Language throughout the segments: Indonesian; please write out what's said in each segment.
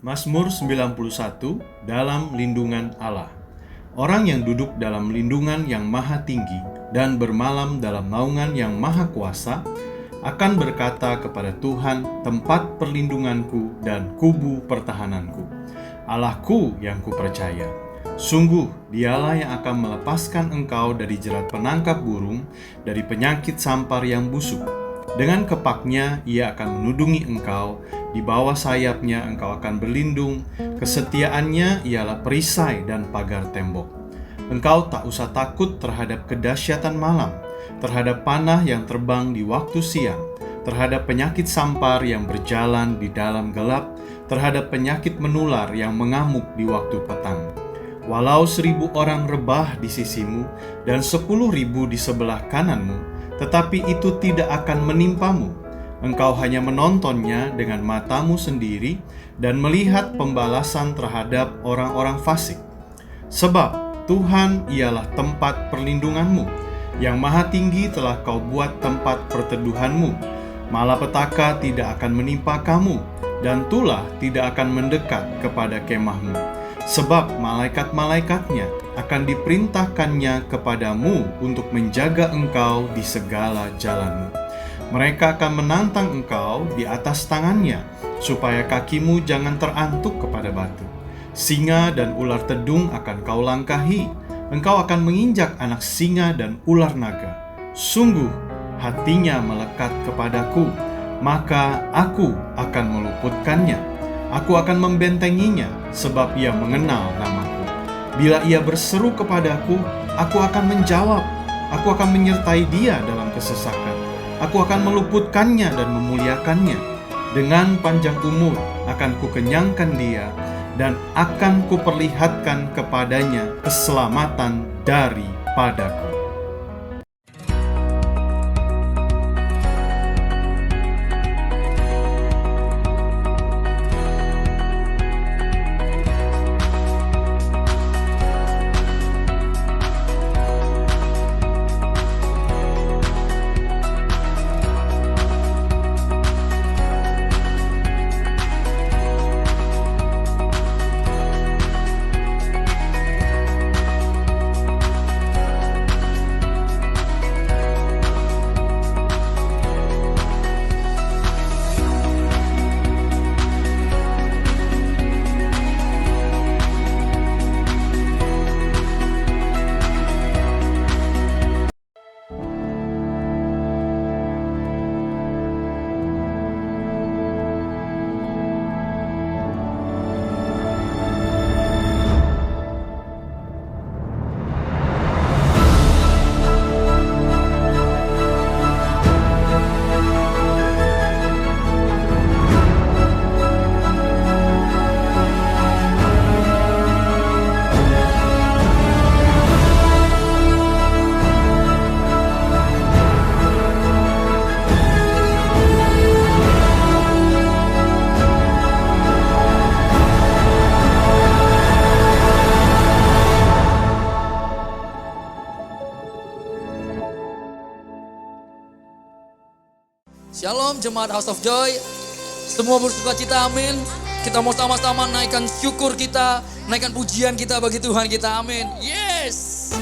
Mazmur 91, dalam lindungan Allah. Orang yang duduk dalam lindungan yang maha tinggi dan bermalam dalam naungan yang maha kuasa akan berkata kepada Tuhan, tempat perlindunganku dan kubu pertahananku, Allahku yang kupercaya. Sungguh dialah yang akan melepaskan engkau dari jerat penangkap burung, dari penyakit sampar yang busuk. Dengan kepaknya ia akan menudungi engkau, di bawah sayapnya engkau akan berlindung, kesetiaannya ialah perisai dan pagar tembok. Engkau tak usah takut terhadap kedahsyatan malam, terhadap panah yang terbang di waktu siang, terhadap penyakit sampar yang berjalan di dalam gelap, terhadap penyakit menular yang mengamuk di waktu petang. Walau 1.000 orang rebah di sisimu dan 10.000 di sebelah kananmu, tetapi itu tidak akan menimpamu. Engkau hanya menontonnya dengan matamu sendiri dan melihat pembalasan terhadap orang-orang fasik. Sebab Tuhan ialah tempat perlindunganmu, yang maha tinggi telah kau buat tempat perteduhanmu. Malapetaka tidak akan menimpa kamu, dan tulah tidak akan mendekat kepada kemahmu. Sebab malaikat-malaikatnya akan diperintahkannya kepadamu untuk menjaga engkau di segala jalanmu. Mereka akan menantang engkau di atas tangannya, supaya kakimu jangan terantuk kepada batu. Singa dan ular tedung akan kau langkahi, engkau akan menginjak anak singa dan ular naga. Sungguh hatinya melekat kepadaku, maka aku akan meluputkannya. Aku akan membentenginya, sebab ia mengenal namaku. Bila ia berseru kepadaku, aku akan menjawab. Aku akan menyertai dia dalam kesesakan. Aku akan meluputkannya dan memuliakannya. Dengan panjang umur akan kukenyangkan dia, dan akan kuperlihatkan kepadanya keselamatan daripadaku. Shalom jemaat House of Joy. Semua bersuka cita, amin. Kita mau sama-sama naikkan syukur kita, naikkan pujian kita bagi Tuhan kita, amin. Yes.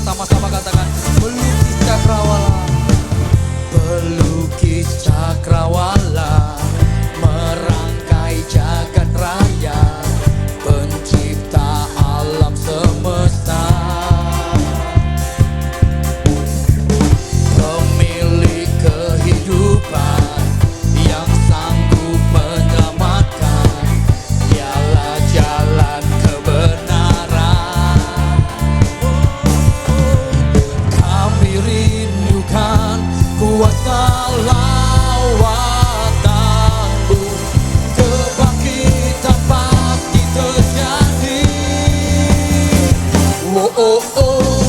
Sama-sama katakan, melukis cakrawala, pelukis cakrawala, merangkai jagat raya, pencipta alam semesta, pemilik kehidupan yang sanggup menyelamatkan, dialah jalan kebenaran. Rindukan kuasa lawatanmu, kebangkitan pasti terjadi. Oh oh oh.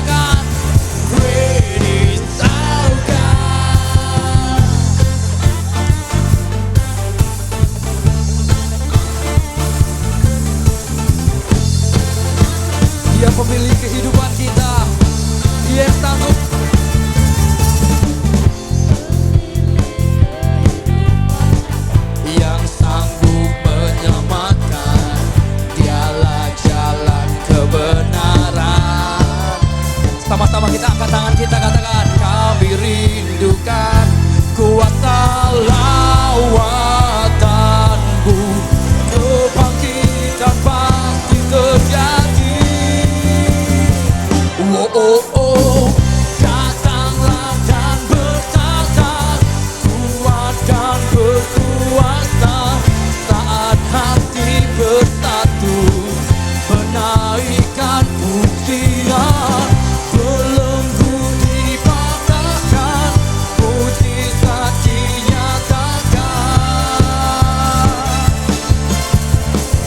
katakan, great is our God. Dia pemilik kehidupan kita. Dia yang sanggup. Yang sanggup menyelamatkan. Dialah jalan kebenaran. Sama-sama kita angkat tangan kita, katakan, kami rindukan kuasa lawatanmu. Kebangkitan pasti terjadi. Oh, oh, oh. Datanglah dan bertata, kuat dan berkuasa. Saat hati bersatu, menaikkan pujian. Belenggu dipatahkan, mujizat dinyatakan.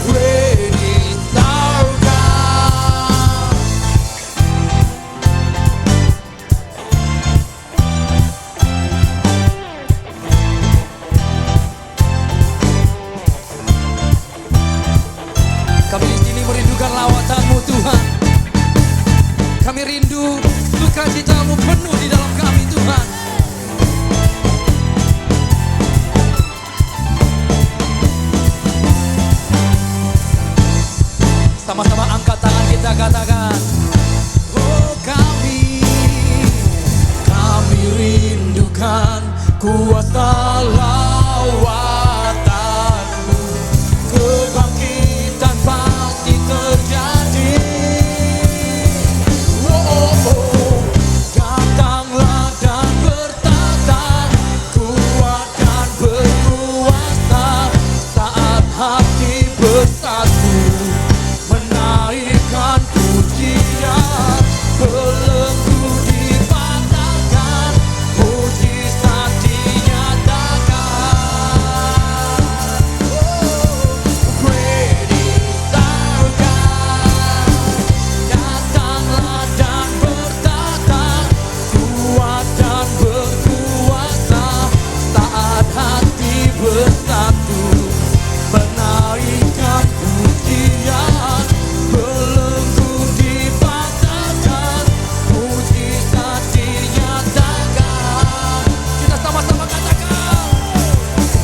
Great is our God. Kami di sini merindukan lawatan-Mu, Tuhan. Kami rindu sukacita-Mu penuh di dalam kami, Tuhan. Sama-sama angkat tangan kita, katakan, oh kami rindukan kuasa lawatan-Mu. Kebangkitan pasti terjadi. Oh, oh, oh. Datanglah dan bertata, kuat dan berkuasa. Saat hati bersatu, menaikkan pujian. Belenggu dipatahkan, mujizat dinyatakan. Oh, great is our God. Datanglah dan bertata, kuat dan berkuasa. Saat hati bersatu, menaikkan pujian. Belenggu dipatahkan, mujizat dinyatakan. Kita sama-sama katakan,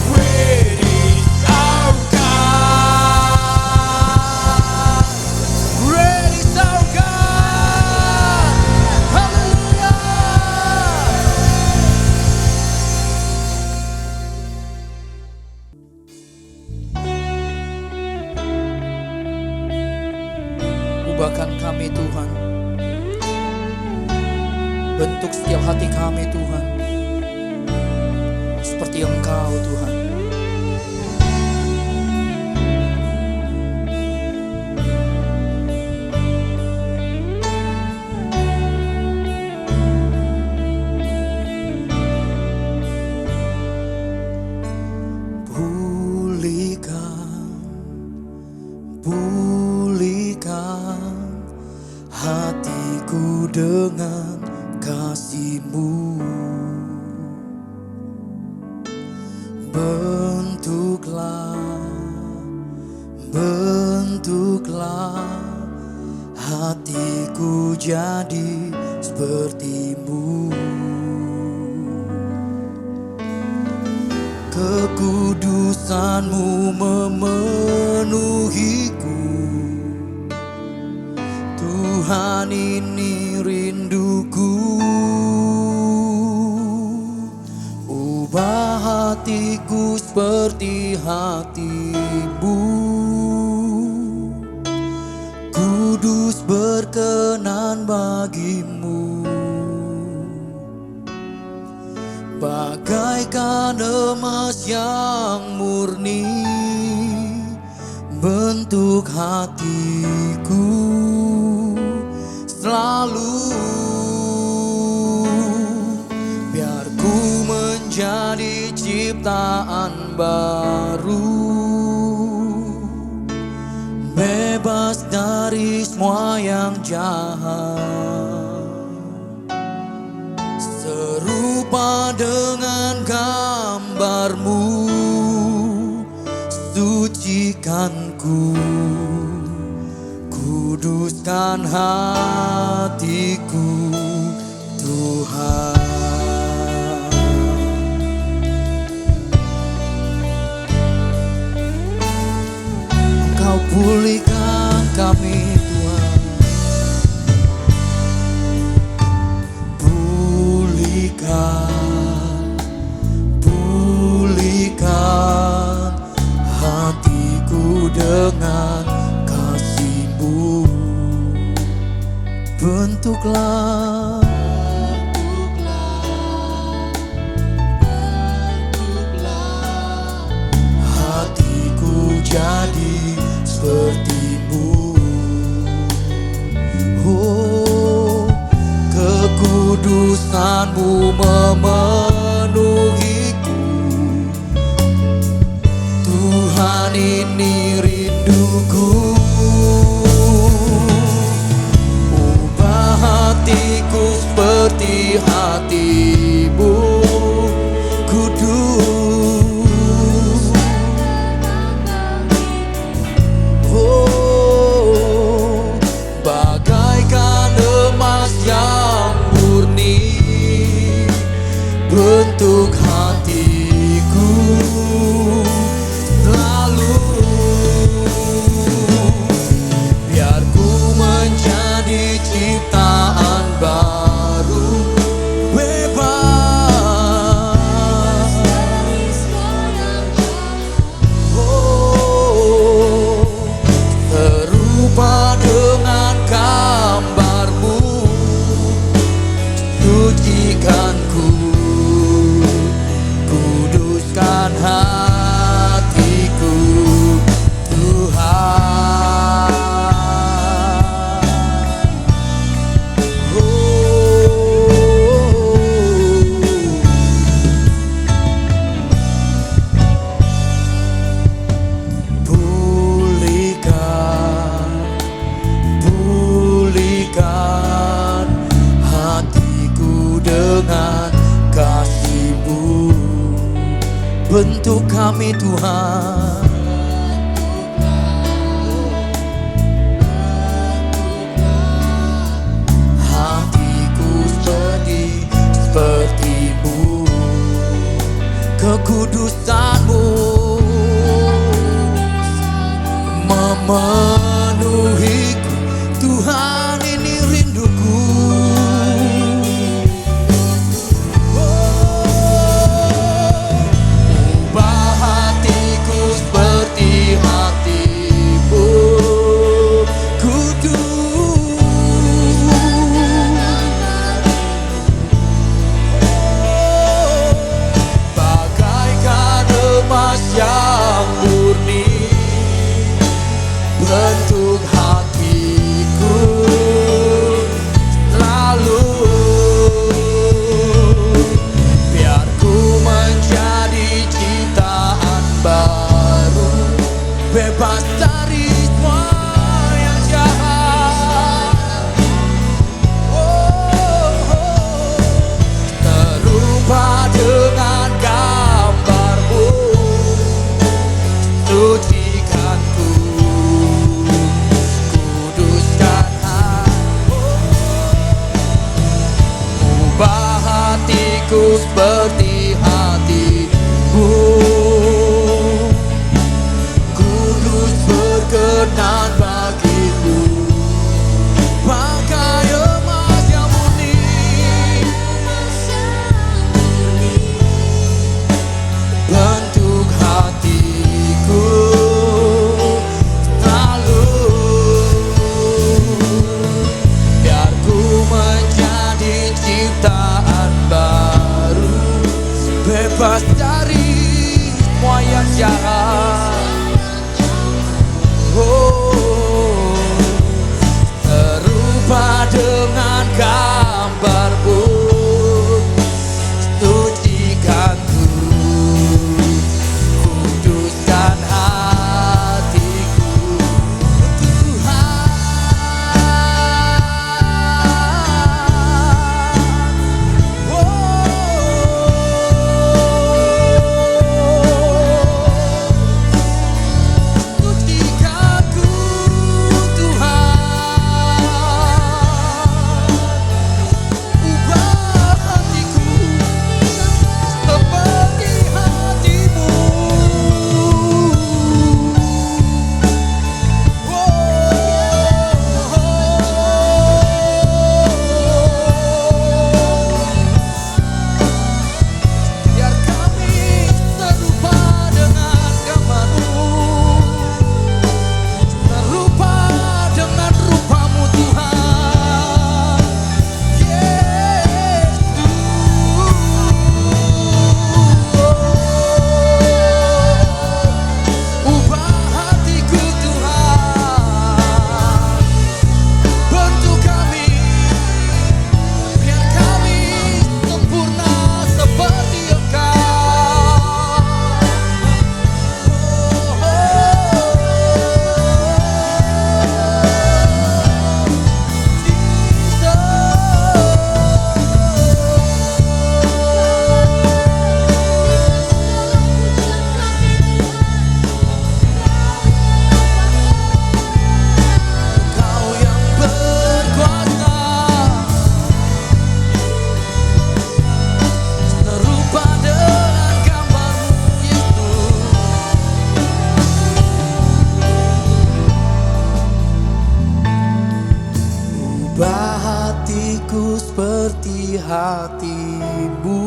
great is our God. Great is our God. Haleluya. Ubahkan kami, Tuhan. Bentuk setiap hati kami, Tuhan, seperti Engkau, Tuhan. Pulihkan hatiku dengan kasih-Mu. Bentuklah hatiku jadi seperti-Mu. Kekudusan-Mu memenuhiku. Tuhan, ini rinduku. Ubah hatiku seperti hati-Mu. Kudus berkenan bagi-Mu. Bagaikan emas yang murni, bentuk hatiku selalu. Biar ku menjadi ciptaan baru, bebas dari semua yang jahat. dengan gambar-Mu, sucikanku, kuduskan hatiku, Tuhan. Engkau pulihkan kami, Tuhan. Pulihkan hatiku dengan kasih-Mu. Bentuklah hatiku jadi seperti-Mu. Oh, kekudusan-Mu memenuhiku. Tuhan, ini rinduku. Ubah hatiku seperti hati-Mu, kudus. Oh, bagaikan emas yang murni, bentuk hatiku selalu. Biar ku menjadi ciptaan baru, bebas. Oh, serupa dengan gambar-Mu, sucikanku, kuduskan hatiku, Tuhan. Pulihkan hatiku dengan kasih-Mu. Bentuk kami, Tuhan. Hatiku seperti-Mu, kekudusan-Mu memenuhiku. Tuhan, ini rinduku. Ubah hatiku seperti hati-Mu, kudus. Bagaikan emas yang murni, bentuk hatiku selalu. Biar ku menjadi ciptaan baru, bebas dari semua yang jahat. Oh, serupa dengan gambar-Mu, sucikanku, kuduskan hatiku. Ubah hatiku seperti hati-Mu, kudus berkenan bagi-Mu. Bagai emas yang murni, bentuk hatiku selalu. Biar ku menjadi ciptaan baru, bebas dari semua yang jahat. Oh, serupa dengan gambar-Mu, sucikanku, kuduskan hatiku, Tuhan. Oh, seperti hatimu,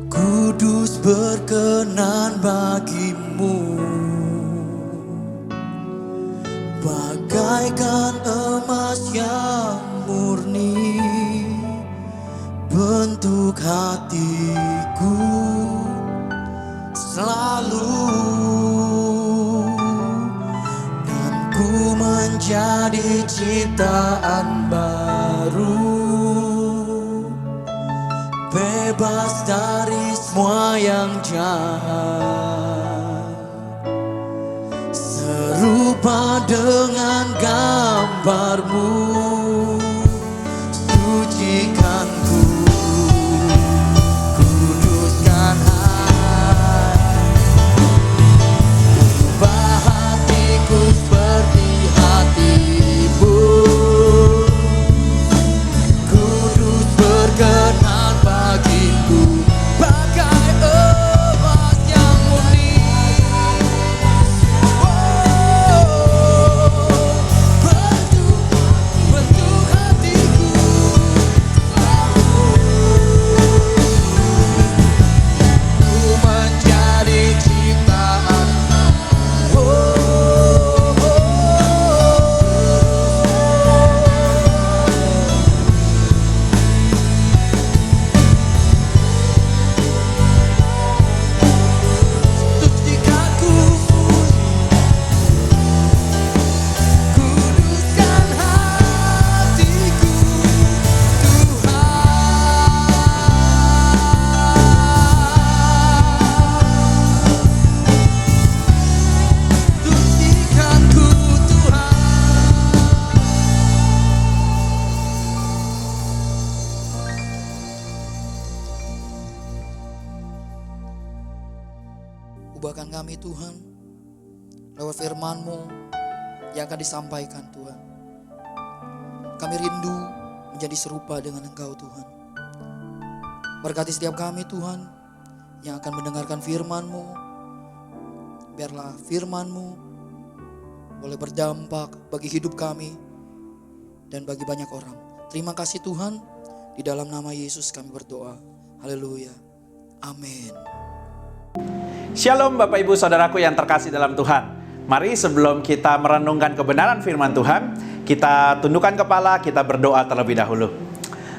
kudus berkenan bagimu, bagaikan emas yang murni bentuk hatiku selalu, dan ku menjadi ciptaan baru, bebas dari semua yang jahat, serupa dengan gambarmu. Sucikan ku, kuduskan ubah hatiku seperti hatimu, kudus berkenan bagiku, bagai emas yang murni. Bentuk hatiku ku menjadi ciptaan. Sucikan ku, kuduskan hatiku, Tuhan. Sucikan ku, Tuhan. Ubahkan kami Tuhan, lewat firman-Mu yang akan disampaikan Tuhan. Kami rindu menjadi serupa dengan Engkau Tuhan. Berkati setiap kami Tuhan yang akan mendengarkan firman-Mu. Biarlah firman-Mu boleh berdampak bagi hidup kami dan bagi banyak orang. Terima kasih Tuhan, di dalam nama Yesus kami berdoa. Haleluya. Amin. Shalom Bapak Ibu Saudaraku yang terkasih dalam Tuhan. Mari sebelum kita merenungkan kebenaran firman Tuhan, kita tundukkan kepala, kita berdoa terlebih dahulu.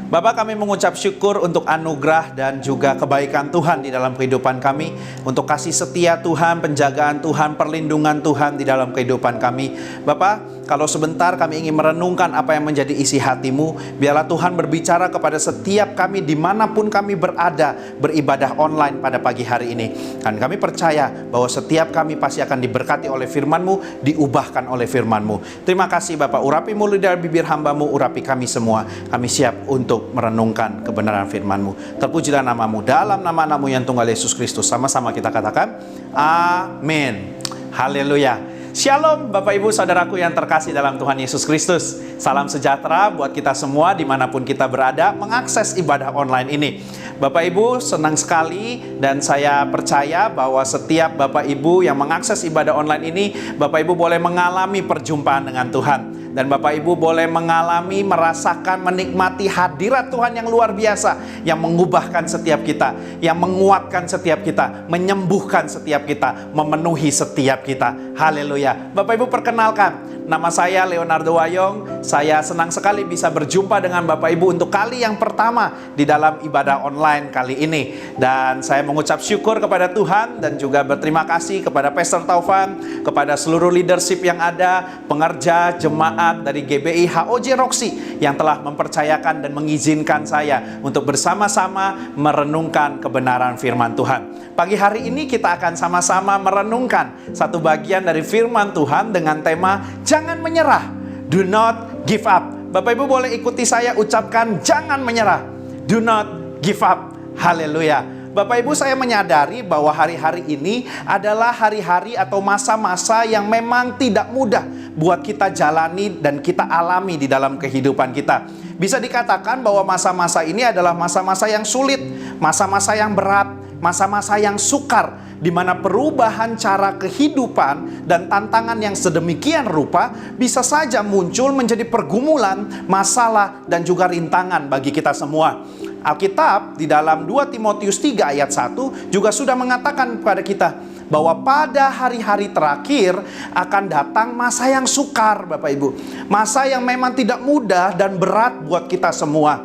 Bapak, kami mengucap syukur untuk anugerah dan juga kebaikan Tuhan di dalam kehidupan kami, untuk kasih setia Tuhan, penjagaan Tuhan, perlindungan Tuhan di dalam kehidupan kami. Bapak, kalau sebentar kami ingin merenungkan apa yang menjadi isi hati-Mu, biarlah Tuhan berbicara kepada setiap kami dimanapun kami berada, beribadah online pada pagi hari ini. Dan kami percaya bahwa setiap kami pasti akan diberkati oleh firman-Mu, diubahkan oleh firman-Mu. Terima kasih Bapak, urapi mulut dari bibir hamba-Mu, urapi kami semua. Kami siap untuk merenungkan kebenaran firman-Mu. Terpujilah nama-Mu, dalam nama-Mu yang tunggal Yesus Kristus. Sama-sama kita katakan, amin. Haleluya. Shalom Bapak Ibu Saudaraku yang terkasih dalam Tuhan Yesus Kristus. Salam sejahtera buat kita semua dimanapun kita berada mengakses ibadah online ini. Bapak Ibu, senang sekali dan saya percaya bahwa setiap Bapak Ibu yang mengakses ibadah online ini, Bapak Ibu boleh mengalami perjumpaan dengan Tuhan. Dan Bapak Ibu boleh mengalami, merasakan, menikmati hadirat Tuhan yang luar biasa, yang mengubahkan setiap kita, yang menguatkan setiap kita, menyembuhkan setiap kita, memenuhi setiap kita. Haleluya. Bapak Ibu, perkenalkan, nama saya Leonardo Wayong. Saya senang sekali bisa berjumpa dengan Bapak Ibu untuk kali yang pertama di dalam ibadah online kali ini. Dan saya mengucap syukur kepada Tuhan dan juga berterima kasih kepada Pastor Taufan, kepada seluruh leadership yang ada, pengerja, jemaat dari GBI HOJ Roxy yang telah mempercayakan dan mengizinkan saya untuk bersama-sama merenungkan kebenaran firman Tuhan. Pagi hari ini kita akan sama-sama merenungkan satu bagian dari firman Tuhan dengan tema jangan menyerah, do not give up. Bapak Ibu boleh ikuti saya ucapkan jangan menyerah, do not give up. Haleluya. Bapak Ibu, saya menyadari bahwa hari-hari ini adalah hari-hari atau masa-masa yang memang tidak mudah buat kita jalani dan kita alami di dalam kehidupan kita. Bisa dikatakan bahwa masa-masa ini adalah masa-masa yang sulit, masa-masa yang berat, masa-masa yang sukar. di mana perubahan cara kehidupan dan tantangan yang sedemikian rupa bisa saja muncul menjadi pergumulan, masalah, dan juga rintangan bagi kita semua. Alkitab di dalam 2 Timotius 3 ayat 1 juga sudah mengatakan kepada kita bahwa pada hari-hari terakhir akan datang masa yang sukar, Bapak Ibu. Masa yang memang tidak mudah dan berat buat kita semua.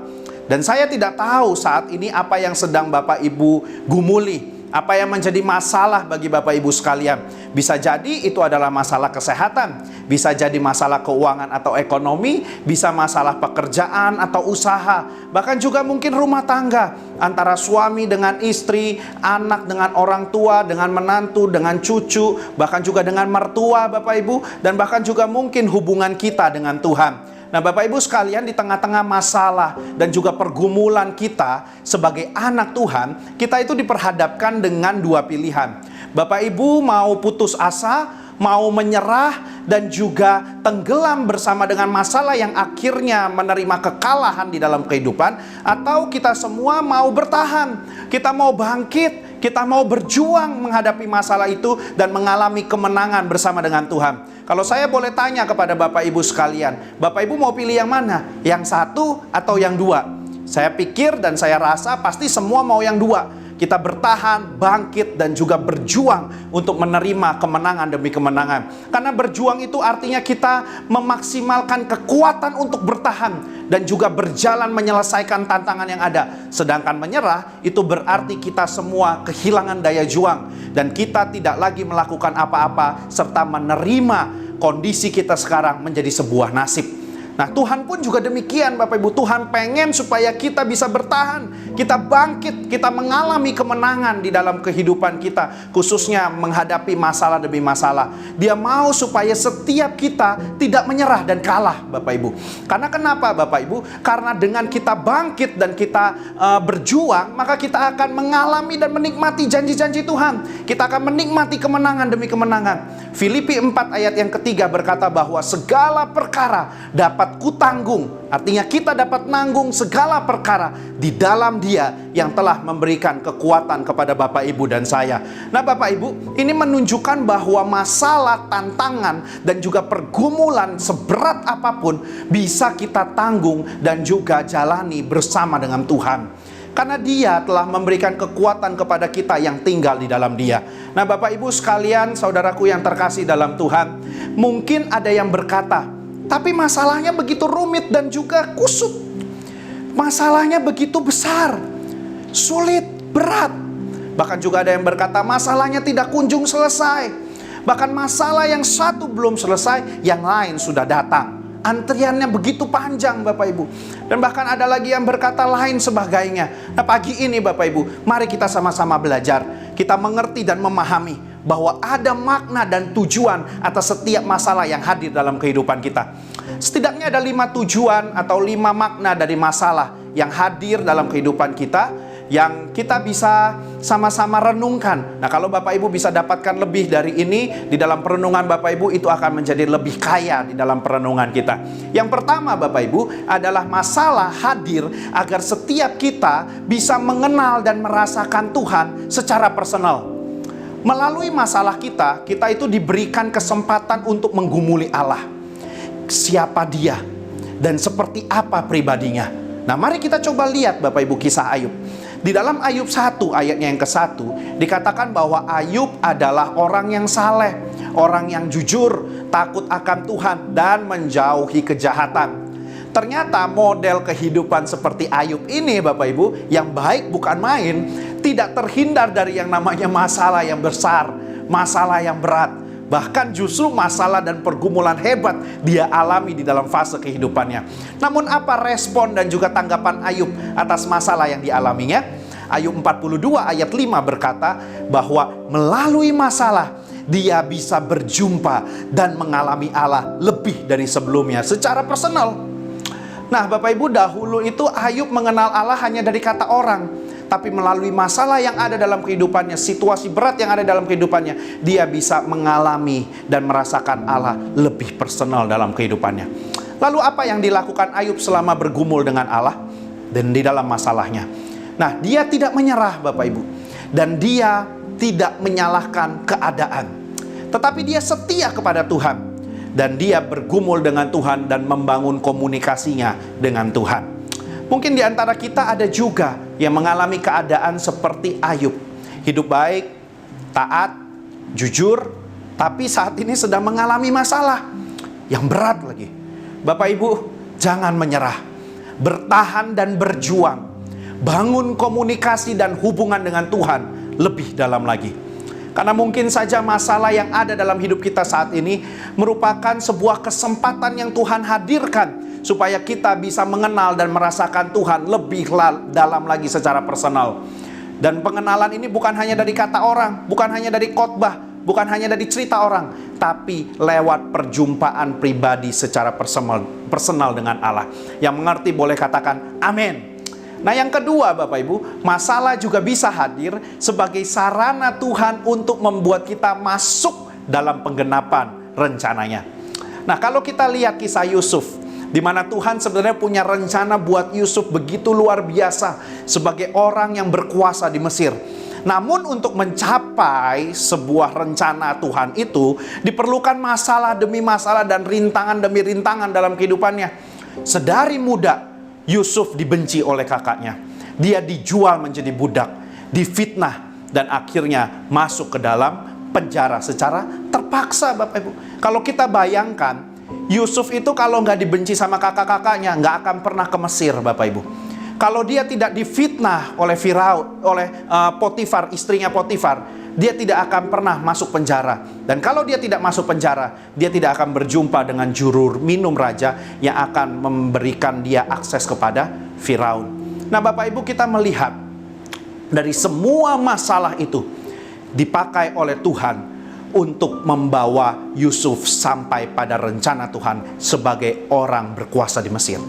Dan saya tidak tahu saat ini apa yang sedang Bapak Ibu gumuli, apa yang menjadi masalah bagi Bapak Ibu sekalian. Bisa jadi itu adalah masalah kesehatan, bisa jadi masalah keuangan atau ekonomi, bisa masalah pekerjaan atau usaha, bahkan juga mungkin rumah tangga antara suami dengan istri, anak dengan orang tua, dengan menantu, dengan cucu, bahkan juga dengan mertua Bapak Ibu, dan bahkan juga mungkin hubungan kita dengan Tuhan. Nah, Bapak Ibu sekalian, di tengah-tengah masalah dan juga pergumulan kita sebagai anak Tuhan, kita itu diperhadapkan dengan dua pilihan. Bapak Ibu mau putus asa, mau menyerah, dan juga tenggelam bersama dengan masalah yang akhirnya menerima kekalahan di dalam kehidupan, atau kita semua mau bertahan, kita mau bangkit, kita mau berjuang menghadapi masalah itu dan mengalami kemenangan bersama dengan Tuhan. Kalau saya boleh tanya kepada Bapak Ibu sekalian, Bapak Ibu mau pilih yang mana? Yang satu atau yang dua? Saya pikir dan saya rasa pasti semua mau yang dua. Kita bertahan, bangkit, dan juga berjuang untuk menerima kemenangan demi kemenangan. Karena berjuang itu artinya kita memaksimalkan kekuatan untuk bertahan dan juga berjalan menyelesaikan tantangan yang ada. Sedangkan menyerah itu berarti kita semua kehilangan daya juang dan kita tidak lagi melakukan apa-apa serta menerima kondisi kita sekarang menjadi sebuah nasib. Nah, Tuhan pun juga demikian, Bapak Ibu. Tuhan pengen supaya kita bisa bertahan, kita bangkit, kita mengalami kemenangan di dalam kehidupan kita, khususnya menghadapi masalah demi masalah. Dia mau supaya setiap kita tidak menyerah dan kalah, Bapak Ibu. Karena kenapa, Bapak Ibu? Karena dengan kita bangkit dan kita berjuang, maka kita akan mengalami dan menikmati janji-janji Tuhan. Kita akan menikmati kemenangan demi kemenangan. Filipi 4 ayat yang ketiga berkata bahwa segala perkara dapat kutanggung. Artinya kita dapat nanggung segala perkara di dalam Dia yang telah memberikan kekuatan kepada Bapak Ibu dan saya. Nah, Bapak Ibu, ini menunjukkan bahwa masalah, tantangan, dan juga pergumulan seberat apapun bisa kita tanggung dan juga jalani bersama dengan Tuhan. Karena Dia telah memberikan kekuatan kepada kita yang tinggal di dalam Dia. Nah, Bapak Ibu sekalian, saudaraku yang terkasih dalam Tuhan, mungkin ada yang berkata, tapi masalahnya begitu rumit dan juga kusut. Masalahnya begitu besar, sulit, berat. Bahkan juga ada yang berkata masalahnya tidak kunjung selesai. Bahkan masalah yang satu belum selesai, yang lain sudah datang. Antriannya begitu panjang, Bapak Ibu. Dan bahkan ada lagi yang berkata lain sebagainya. Nah, pagi ini Bapak Ibu, mari kita sama-sama belajar. Kita mengerti dan memahami bahwa ada makna dan tujuan atas setiap masalah yang hadir dalam kehidupan kita. Setidaknya ada 5 tujuan atau 5 makna dari masalah yang hadir dalam kehidupan kita, yang kita bisa sama-sama renungkan. Nah, kalau Bapak Ibu bisa dapatkan lebih dari ini di dalam perenungan Bapak Ibu, itu akan menjadi lebih kaya di dalam perenungan kita. Yang pertama, Bapak Ibu, adalah masalah hadir agar setiap kita bisa mengenal dan merasakan Tuhan secara personal. Melalui masalah kita itu diberikan kesempatan untuk menggumuli Allah. Siapa Dia dan seperti apa pribadinya. Nah, mari kita coba lihat Bapak Ibu kisah Ayub. Di dalam Ayub 1 ayatnya yang ke-1 dikatakan bahwa Ayub adalah orang yang saleh, orang yang jujur, takut akan Tuhan dan menjauhi kejahatan. Ternyata model kehidupan seperti Ayub ini Bapak Ibu, yang baik bukan main, tidak terhindar dari yang namanya masalah yang besar, masalah yang berat. Bahkan justru masalah dan pergumulan hebat dia alami di dalam fase kehidupannya. Namun apa respon dan juga tanggapan Ayub atas masalah yang dialaminya? Ayub 42 ayat 5 berkata bahwa melalui masalah dia bisa berjumpa dan mengalami Allah lebih dari sebelumnya secara personal. Nah, Bapak Ibu, dahulu itu Ayub mengenal Allah hanya dari kata orang. Tapi melalui masalah yang ada dalam kehidupannya, situasi berat yang ada dalam kehidupannya, dia bisa mengalami dan merasakan Allah lebih personal dalam kehidupannya. Lalu apa yang dilakukan Ayub selama bergumul dengan Allah dan di dalam masalahnya? Nah, dia tidak menyerah Bapak Ibu. Dan dia tidak menyalahkan keadaan, tetapi dia setia kepada Tuhan. Dan dia bergumul dengan Tuhan dan membangun komunikasinya dengan Tuhan. Mungkin di antara kita ada juga yang mengalami keadaan seperti Ayub. Hidup baik, taat, jujur, tapi saat ini sedang mengalami masalah yang berat lagi. Bapak Ibu, jangan menyerah. Bertahan dan berjuang. Bangun komunikasi dan hubungan dengan Tuhan lebih dalam lagi. Karena mungkin saja masalah yang ada dalam hidup kita saat ini merupakan sebuah kesempatan yang Tuhan hadirkan supaya kita bisa mengenal dan merasakan Tuhan lebih dalam lagi secara personal. Dan pengenalan ini bukan hanya dari kata orang, bukan hanya dari khotbah, bukan hanya dari cerita orang, tapi lewat perjumpaan pribadi secara personal dengan Allah. Yang mengerti boleh katakan amin. Nah, yang kedua Bapak Ibu, masalah juga bisa hadir sebagai sarana Tuhan untuk membuat kita masuk dalam penggenapan rencananya. Nah, kalau kita lihat kisah Yusuf, di mana Tuhan sebenarnya punya rencana buat Yusuf begitu luar biasa sebagai orang yang berkuasa di Mesir. Namun untuk mencapai sebuah rencana Tuhan itu diperlukan masalah demi masalah dan rintangan demi rintangan dalam kehidupannya. Sedari muda Yusuf dibenci oleh kakaknya. Dia dijual menjadi budak, difitnah, dan akhirnya masuk ke dalam penjara secara terpaksa, Bapak Ibu. Kalau kita bayangkan, Yusuf itu kalau nggak dibenci sama kakak-kakaknya, nggak akan pernah ke Mesir, Bapak Ibu. Kalau dia tidak difitnah oleh Firaun, oleh Potifar, istrinya Potifar, dia tidak akan pernah masuk penjara. Dan kalau dia tidak masuk penjara, dia tidak akan berjumpa dengan juru minum raja yang akan memberikan dia akses kepada Firaun. Nah, Bapak Ibu, kita melihat dari semua masalah itu dipakai oleh Tuhan untuk membawa Yusuf sampai pada rencana Tuhan sebagai orang berkuasa di Mesir.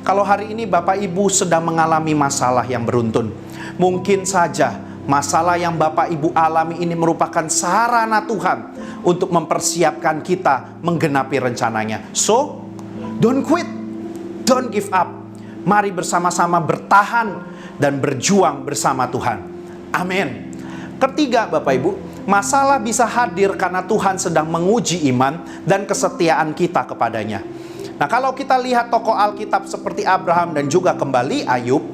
Kalau hari ini Bapak Ibu sedang mengalami masalah yang beruntun, mungkin saja masalah yang Bapak Ibu alami ini merupakan sarana Tuhan untuk mempersiapkan kita menggenapi rencananya. So, don't quit, don't give up. Mari bersama-sama bertahan dan berjuang bersama Tuhan. Amin. Ketiga, Bapak Ibu, masalah bisa hadir karena Tuhan sedang menguji iman dan kesetiaan kita kepadanya. Nah, kalau kita lihat tokoh Alkitab seperti Abraham dan juga kembali Ayub,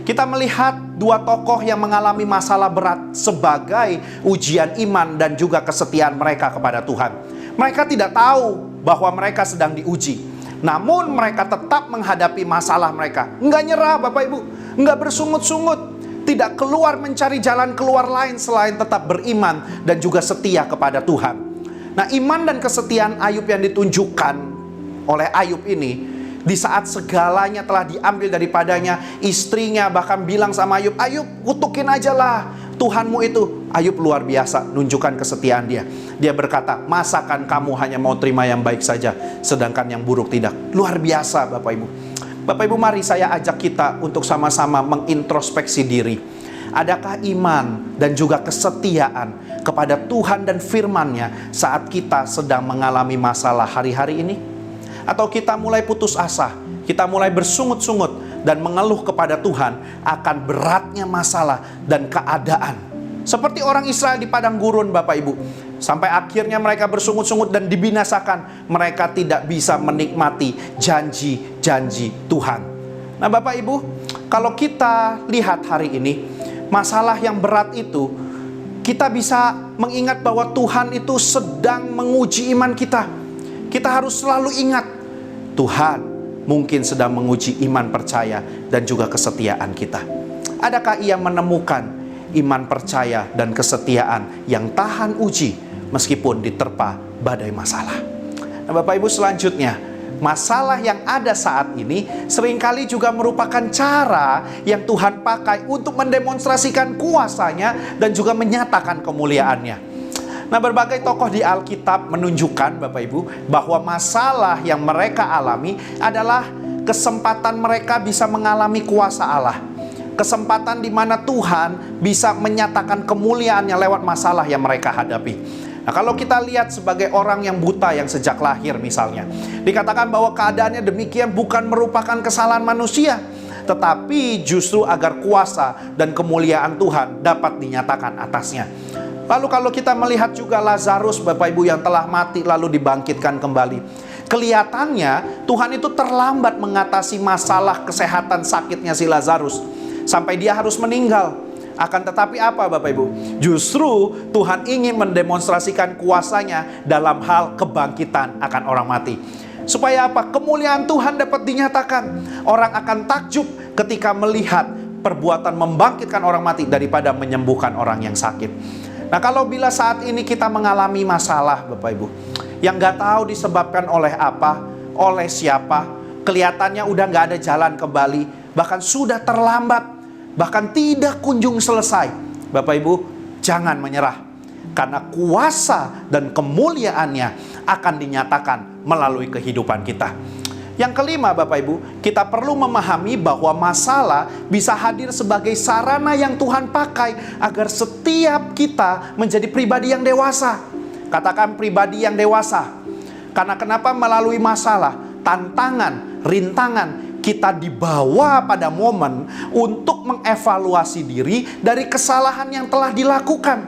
kita melihat dua tokoh yang mengalami masalah berat sebagai ujian iman dan juga kesetiaan mereka kepada Tuhan. Mereka tidak tahu bahwa mereka sedang diuji, namun mereka tetap menghadapi masalah mereka. Enggak nyerah, Bapak Ibu, enggak bersungut-sungut, tidak keluar mencari jalan keluar lain selain tetap beriman dan juga setia kepada Tuhan. Nah, iman dan kesetiaan Ayub yang ditunjukkan oleh Ayub ini, di saat segalanya telah diambil daripadanya, istrinya bahkan bilang sama Ayub, Ayub, kutukin aja lah Tuhanmu itu. Ayub luar biasa nunjukkan kesetiaan dia. Dia berkata, masakan kamu hanya mau terima yang baik saja, sedangkan yang buruk tidak. Luar biasa, Bapak Ibu. Bapak Ibu, mari saya ajak kita untuk sama-sama mengintrospeksi diri. Adakah iman dan juga kesetiaan kepada Tuhan dan firman-Nya saat kita sedang mengalami masalah hari-hari ini? Atau kita mulai putus asa, kita mulai bersungut-sungut dan mengeluh kepada Tuhan akan beratnya masalah dan keadaan. Seperti orang Israel di padang gurun, Bapak Ibu. Sampai akhirnya mereka bersungut-sungut dan dibinasakan. Mereka tidak bisa menikmati janji-janji Tuhan. Nah, Bapak Ibu, kalau kita lihat hari ini, masalah yang berat itu, kita bisa mengingat bahwa Tuhan itu sedang menguji iman kita. Kita harus selalu ingat, Tuhan mungkin sedang menguji iman percaya dan juga kesetiaan kita. Adakah Ia menemukan iman percaya dan kesetiaan yang tahan uji meskipun diterpa badai masalah? Nah, Bapak Ibu, selanjutnya, masalah yang ada saat ini seringkali juga merupakan cara yang Tuhan pakai untuk mendemonstrasikan kuasa-Nya dan juga menyatakan kemuliaan-Nya. Nah, berbagai tokoh di Alkitab menunjukkan, Bapak Ibu, bahwa masalah yang mereka alami adalah kesempatan mereka bisa mengalami kuasa Allah. Kesempatan di mana Tuhan bisa menyatakan kemuliaan-Nya lewat masalah yang mereka hadapi. Nah, kalau kita lihat sebagai orang yang buta yang sejak lahir misalnya, dikatakan bahwa keadaannya demikian bukan merupakan kesalahan manusia, tetapi justru agar kuasa dan kemuliaan Tuhan dapat dinyatakan atasnya. Lalu kalau kita melihat juga Lazarus, Bapak Ibu, yang telah mati lalu dibangkitkan kembali. Kelihatannya Tuhan itu terlambat mengatasi masalah kesehatan sakitnya si Lazarus, sampai dia harus meninggal. Akan tetapi apa Bapak Ibu? Justru Tuhan ingin mendemonstrasikan kuasanya dalam hal kebangkitan akan orang mati. Supaya apa? Kemuliaan Tuhan dapat dinyatakan. Orang akan takjub ketika melihat perbuatan membangkitkan orang mati daripada menyembuhkan orang yang sakit. Nah, kalau bila saat ini kita mengalami masalah Bapak Ibu, yang gak tahu disebabkan oleh apa, oleh siapa, kelihatannya udah gak ada jalan kembali, bahkan sudah terlambat, bahkan tidak kunjung selesai. Bapak Ibu, jangan menyerah, karena kuasa dan kemuliaannya akan dinyatakan melalui kehidupan kita. Yang kelima Bapak Ibu, kita perlu memahami bahwa masalah bisa hadir sebagai sarana yang Tuhan pakai agar setiap kita menjadi pribadi yang dewasa. Katakan pribadi yang dewasa. Karena kenapa? Melalui masalah, tantangan, rintangan, kita dibawa pada momen untuk mengevaluasi diri dari kesalahan yang telah dilakukan,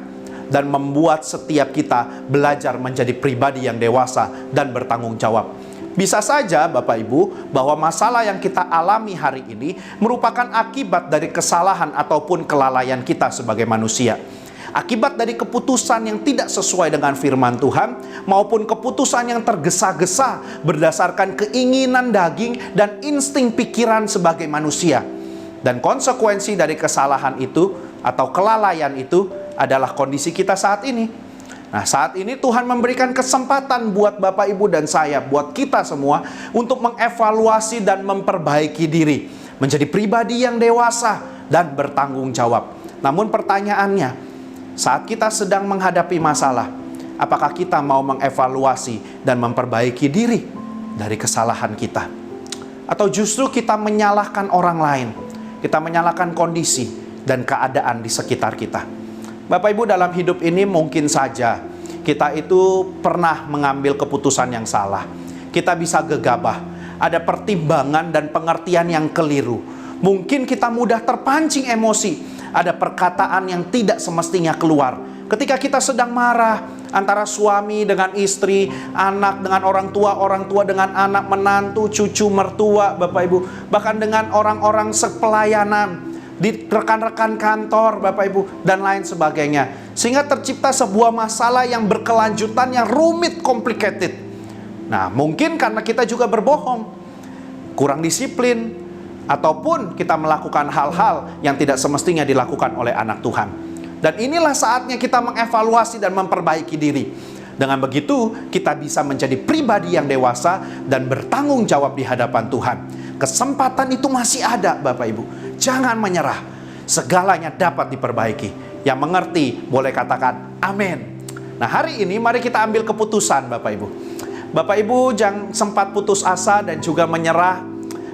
dan membuat setiap kita belajar menjadi pribadi yang dewasa dan bertanggung jawab. Bisa saja Bapak Ibu bahwa masalah yang kita alami hari ini merupakan akibat dari kesalahan ataupun kelalaian kita sebagai manusia. Akibat dari keputusan yang tidak sesuai dengan firman Tuhan, maupun keputusan yang tergesa-gesa berdasarkan keinginan daging dan insting pikiran sebagai manusia. Dan konsekuensi dari kesalahan itu atau kelalaian itu adalah kondisi kita saat ini. Nah, saat ini Tuhan memberikan kesempatan buat Bapak Ibu dan saya, buat kita semua, untuk mengevaluasi dan memperbaiki diri, menjadi pribadi yang dewasa dan bertanggung jawab. Namun pertanyaannya, saat kita sedang menghadapi masalah, apakah kita mau mengevaluasi dan memperbaiki diri dari kesalahan kita? Atau justru kita menyalahkan orang lain, kita menyalahkan kondisi dan keadaan di sekitar kita? Bapak Ibu, dalam hidup ini mungkin saja kita itu pernah mengambil keputusan yang salah. Kita bisa gegabah, ada pertimbangan dan pengertian yang keliru. Mungkin kita mudah terpancing emosi, ada perkataan yang tidak semestinya keluar. Ketika kita sedang marah, antara suami dengan istri, anak dengan orang tua dengan anak, menantu, cucu, mertua, Bapak Ibu, bahkan dengan orang-orang sepelayanan, di rekan-rekan kantor, Bapak Ibu, dan lain sebagainya. Sehingga tercipta sebuah masalah yang berkelanjutan, yang rumit, complicated. Nah, mungkin karena kita juga berbohong, kurang disiplin, ataupun kita melakukan hal-hal yang tidak semestinya dilakukan oleh anak Tuhan. Dan inilah saatnya kita mengevaluasi dan memperbaiki diri. Dengan begitu, kita bisa menjadi pribadi yang dewasa dan bertanggung jawab di hadapan Tuhan. Kesempatan itu masih ada, Bapak Ibu. Jangan menyerah. Segalanya dapat diperbaiki. Yang mengerti boleh katakan amin. Nah, hari ini mari kita ambil keputusan, Bapak Ibu. Bapak Ibu jangan sempat putus asa dan juga menyerah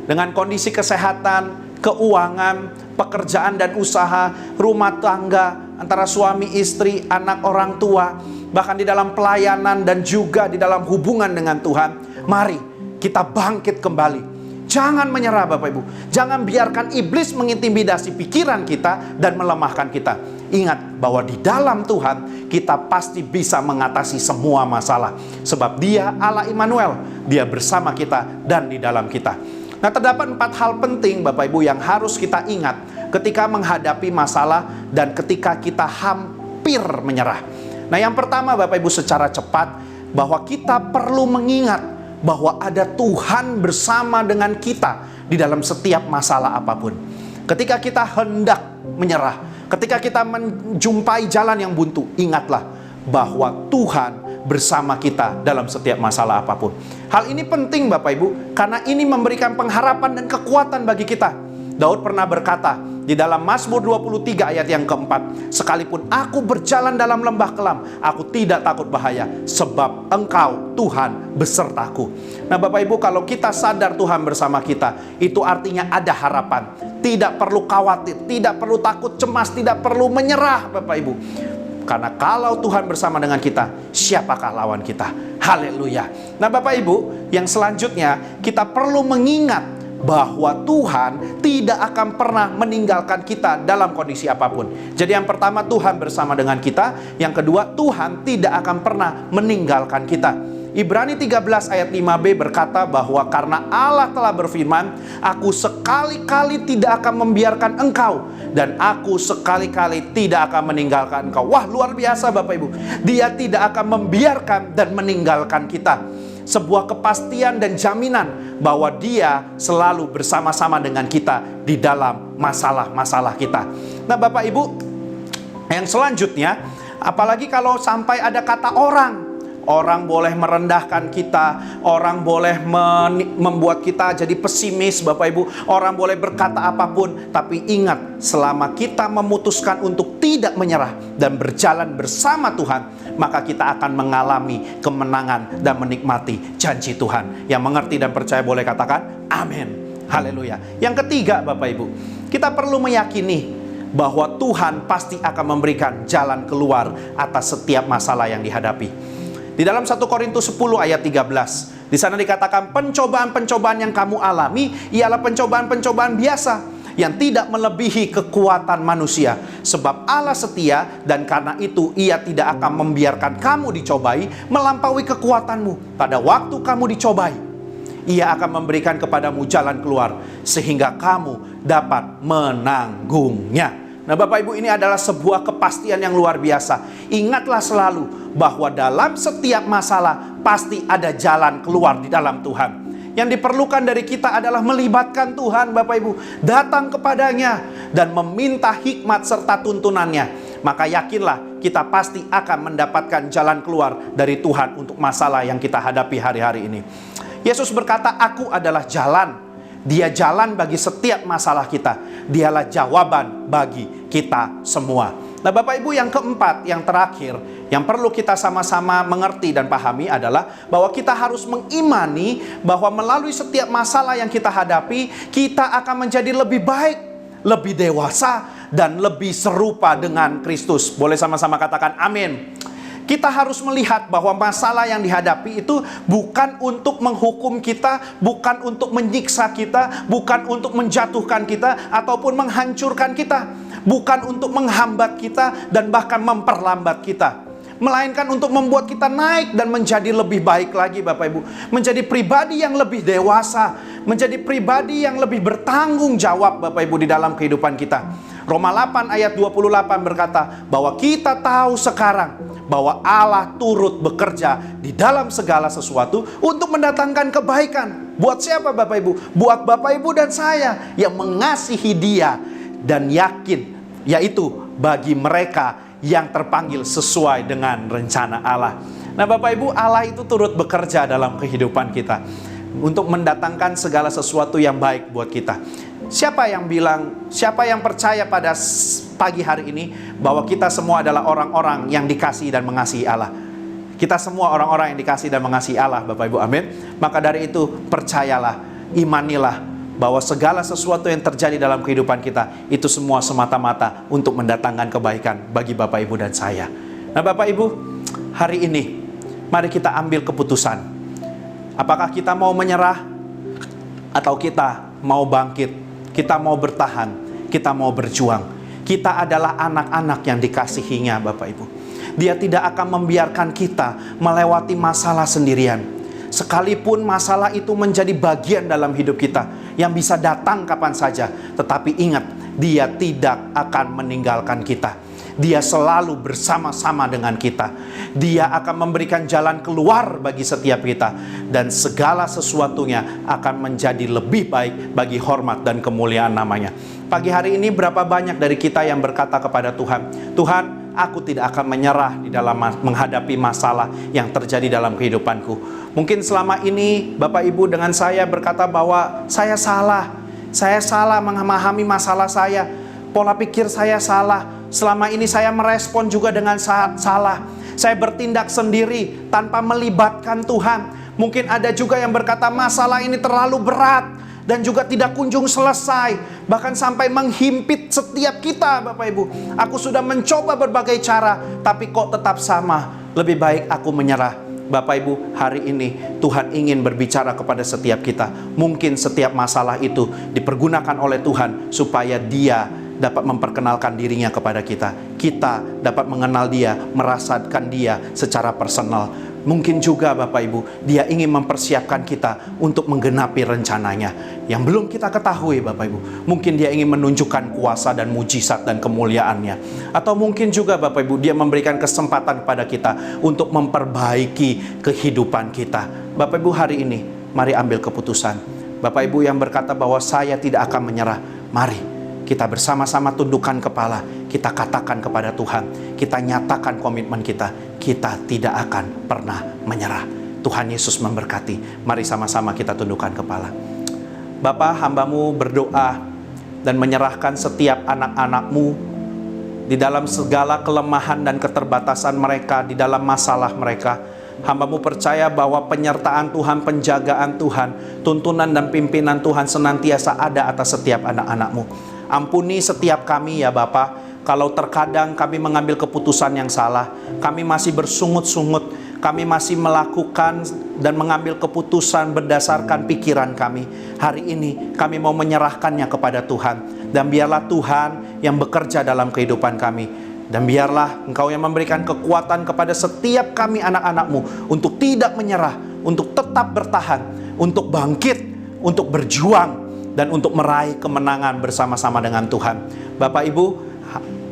dengan kondisi kesehatan, keuangan, pekerjaan dan usaha, rumah tangga, antara suami istri, anak orang tua, bahkan di dalam pelayanan dan juga di dalam hubungan dengan Tuhan. Mari kita bangkit kembali. Jangan menyerah Bapak Ibu. Jangan biarkan iblis mengintimidasi pikiran kita dan melemahkan kita. Ingat bahwa di dalam Tuhan kita pasti bisa mengatasi semua masalah. Sebab Dia Allah Immanuel, Dia bersama kita dan di dalam kita. Nah, terdapat 4 hal penting Bapak Ibu yang harus kita ingat ketika menghadapi masalah dan ketika kita hampir menyerah. Nah, yang pertama Bapak Ibu secara cepat, bahwa kita perlu mengingat bahwa ada Tuhan bersama dengan kita di dalam setiap masalah apapun. Ketika kita hendak menyerah, ketika kita menjumpai jalan yang buntu, ingatlah bahwa Tuhan bersama kita dalam setiap masalah apapun. Hal ini penting Bapak Ibu, karena ini memberikan pengharapan dan kekuatan bagi kita. Daud pernah berkata di dalam Mazmur 23 ayat yang keempat, sekalipun aku berjalan dalam lembah kelam, aku tidak takut bahaya, sebab Engkau Tuhan besertaku. Nah Bapak Ibu, kalau kita sadar Tuhan bersama kita, itu artinya ada harapan. Tidak perlu khawatir, tidak perlu takut, cemas, tidak perlu menyerah Bapak Ibu. Karena kalau Tuhan bersama dengan kita, siapakah lawan kita? Haleluya. Nah Bapak Ibu, yang selanjutnya kita perlu mengingat bahwa Tuhan tidak akan pernah meninggalkan kita dalam kondisi apapun. Jadi yang pertama, Tuhan bersama dengan kita. Yang kedua, Tuhan tidak akan pernah meninggalkan kita. Ibrani 13 ayat 5b berkata bahwa karena Allah telah berfirman, aku sekali-kali tidak akan membiarkan engkau, dan aku sekali-kali tidak akan meninggalkan engkau. Wah, luar biasa Bapak Ibu. Dia tidak akan membiarkan dan meninggalkan kita. Sebuah kepastian dan jaminan bahwa Dia selalu bersama-sama dengan kita di dalam masalah-masalah kita. Nah Bapak Ibu, yang selanjutnya, apalagi kalau sampai ada kata orang. Orang boleh merendahkan kita, orang boleh membuat kita jadi pesimis Bapak Ibu. Orang boleh berkata apapun, tapi ingat, selama kita memutuskan untuk tidak menyerah dan berjalan bersama Tuhan, maka kita akan mengalami kemenangan dan menikmati janji Tuhan. Yang mengerti dan percaya boleh katakan amin. Haleluya. Yang ketiga Bapak Ibu, kita perlu meyakini bahwa Tuhan pasti akan memberikan jalan keluar atas setiap masalah yang dihadapi. Di dalam 1 Korintus 10 ayat 13, di sana dikatakan pencobaan-pencobaan yang kamu alami ialah pencobaan-pencobaan biasa yang tidak melebihi kekuatan manusia. Sebab Allah setia, dan karena itu Ia tidak akan membiarkan kamu dicobai melampaui kekuatanmu. Pada waktu kamu dicobai, Ia akan memberikan kepadamu jalan keluar sehingga kamu dapat menanggungnya. Nah Bapak Ibu, ini adalah sebuah kepastian yang luar biasa. Ingatlah selalu bahwa dalam setiap masalah pasti ada jalan keluar di dalam Tuhan. Yang diperlukan dari kita adalah melibatkan Tuhan Bapak Ibu, datang kepadanya dan meminta hikmat serta tuntunannya. Maka yakinlah kita pasti akan mendapatkan jalan keluar dari Tuhan untuk masalah yang kita hadapi hari-hari ini. Yesus berkata, aku adalah jalan. Dia jalan bagi setiap masalah kita. Dialah jawaban bagi kita semua. Nah Bapak Ibu, yang keempat, yang terakhir, yang perlu kita sama-sama mengerti dan pahami adalah bahwa kita harus mengimani bahwa melalui setiap masalah yang kita hadapi, kita akan menjadi lebih baik, lebih dewasa, dan lebih serupa dengan Kristus. Boleh sama-sama katakan amin. Kita harus melihat bahwa masalah yang dihadapi itu bukan untuk menghukum kita, bukan untuk menyiksa kita, bukan untuk menjatuhkan kita, ataupun menghancurkan kita. Bukan untuk menghambat kita dan bahkan memperlambat kita. Melainkan untuk membuat kita naik dan menjadi lebih baik lagi Bapak Ibu. Menjadi pribadi yang lebih dewasa, menjadi pribadi yang lebih bertanggung jawab Bapak Ibu di dalam kehidupan kita. Roma 8 ayat 28 berkata bahwa kita tahu sekarang bahwa Allah turut bekerja di dalam segala sesuatu untuk mendatangkan kebaikan. Buat siapa Bapak Ibu? Buat Bapak Ibu dan saya yang mengasihi Dia dan yakin, yaitu bagi mereka yang terpanggil sesuai dengan rencana Allah. Nah Bapak Ibu, Allah itu turut bekerja dalam kehidupan kita untuk mendatangkan segala sesuatu yang baik buat kita. Siapa yang bilang, siapa yang percaya pada pagi hari ini bahwa kita semua adalah orang-orang yang dikasihi dan mengasihi Allah? Kita semua orang-orang yang dikasihi dan mengasihi Allah Bapak Ibu, amin. Maka dari itu percayalah, imanilah bahwa segala sesuatu yang terjadi dalam kehidupan kita itu semua semata-mata untuk mendatangkan kebaikan bagi Bapak Ibu dan saya. Nah Bapak Ibu, hari ini mari kita ambil keputusan. Apakah kita mau menyerah atau kita mau bangkit? Kita mau bertahan, kita mau berjuang. Kita adalah anak-anak yang dikasihinya Bapak Ibu. Dia tidak akan membiarkan kita melewati masalah sendirian. Sekalipun masalah itu menjadi bagian dalam hidup kita yang bisa datang kapan saja, tetapi ingat, Dia tidak akan meninggalkan kita. Dia selalu bersama-sama dengan kita. Dia akan memberikan jalan keluar bagi setiap kita, dan segala sesuatunya akan menjadi lebih baik bagi hormat dan kemuliaan namanya. Pagi hari ini berapa banyak dari kita yang berkata kepada Tuhan, Tuhan, aku tidak akan menyerah di dalam menghadapi masalah yang terjadi dalam kehidupanku. Mungkin selama ini Bapak Ibu dengan saya berkata bahwa saya salah memahami masalah saya, pola pikir saya salah. Selama ini saya merespon juga dengan salah. Saya bertindak sendiri tanpa melibatkan Tuhan. Mungkin ada juga yang berkata masalah ini terlalu berat dan juga tidak kunjung selesai, bahkan sampai menghimpit setiap kita Bapak Ibu. Aku sudah mencoba berbagai cara, tapi kok tetap sama. Lebih baik aku menyerah. Bapak Ibu, hari ini Tuhan ingin berbicara kepada setiap kita. Mungkin setiap masalah itu dipergunakan oleh Tuhan supaya Dia dapat memperkenalkan dirinya kepada kita. Kita dapat mengenal Dia, merasakan Dia secara personal. Mungkin juga Bapak Ibu, Dia ingin mempersiapkan kita untuk menggenapi rencananya yang belum kita ketahui Bapak Ibu. Mungkin Dia ingin menunjukkan kuasa dan mujizat dan kemuliaannya. Atau mungkin juga Bapak Ibu, Dia memberikan kesempatan kepada kita untuk memperbaiki kehidupan kita. Bapak Ibu, hari ini mari ambil keputusan. Bapak Ibu yang berkata bahwa saya tidak akan menyerah, mari kita bersama-sama tundukkan kepala, kita katakan kepada Tuhan, kita nyatakan komitmen kita tidak akan pernah menyerah. Tuhan Yesus memberkati. Mari sama-sama kita tundukkan kepala. Bapa, hamba-Mu berdoa dan menyerahkan setiap anak-anak-Mu di dalam segala kelemahan dan keterbatasan mereka, di dalam masalah mereka. Hamba-Mu percaya bahwa penyertaan Tuhan, penjagaan Tuhan, tuntunan dan pimpinan Tuhan senantiasa ada atas setiap anak-anak-Mu. Ampuni setiap kami ya Bapa, kalau terkadang kami mengambil keputusan yang salah, kami masih bersungut-sungut, kami masih melakukan dan mengambil keputusan berdasarkan pikiran kami. Hari ini kami mau menyerahkannya kepada Tuhan, dan biarlah Tuhan yang bekerja dalam kehidupan kami. Dan biarlah Engkau yang memberikan kekuatan kepada setiap kami anak-anak-Mu untuk tidak menyerah, untuk tetap bertahan, untuk bangkit, untuk berjuang, dan untuk meraih kemenangan bersama-sama dengan Tuhan. Bapak Ibu,